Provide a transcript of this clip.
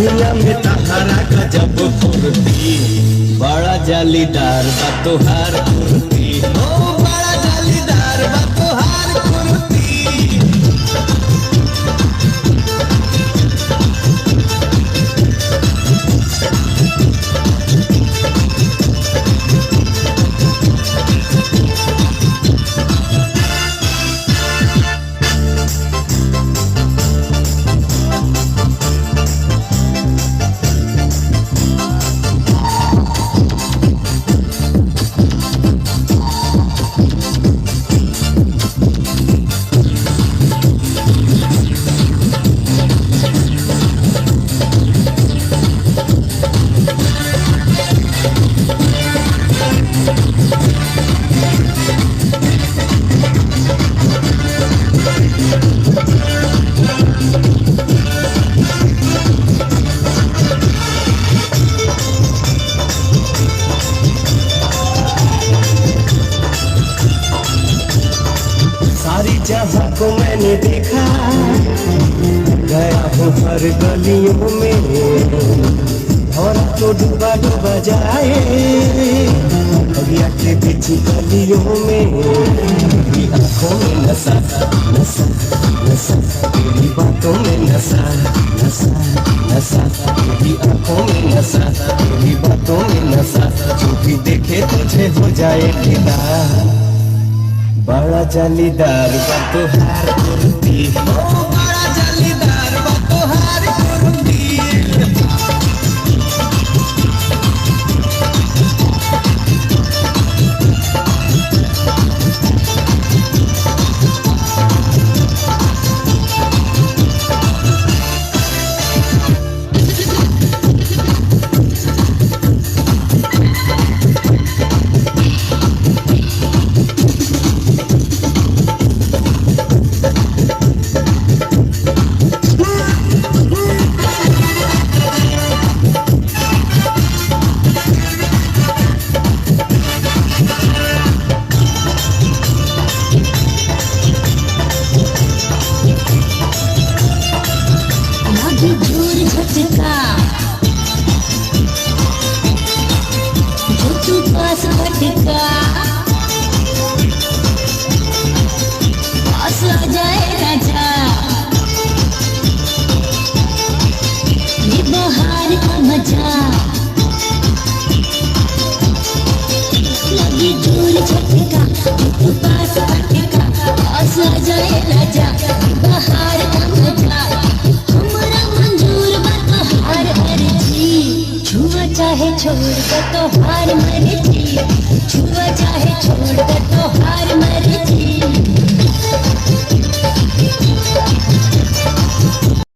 दुनिया में तहारा गजब फुर्ती, बड़ा जालीदार बा तोहार कुर्ती, ओ बड़ा जालीदार बा तोहार कुर्ती। सारी जहां को मैंने देखा, गया हूँ हर गलियों में, और तो डूबा डूबा जाए अभिया के बीच गलियों में। तेरी आंखों में नशा नशा नशा, तेरी बातों में नशा नशा नशा, तेरी आंखों में नशा, तेरी बातों में नशा, जो भी देखे तुझे हो जाए फिदा। बड़ा जालीदार बा तोहार कुर्ती, ओ बड़ा जालीदार बा तोहार कुर्ती। झटका जो तू पास भटका, पास आ जाए राजा, ये बहार का मजा। लगी दूर झटका जो तू पास भटका, पास आ जाए राजा, ये बहार का मजा। छुआ चाहे छोड़ कर तो हार मर्जी, छुआ चाहे छोड़ कर तो हार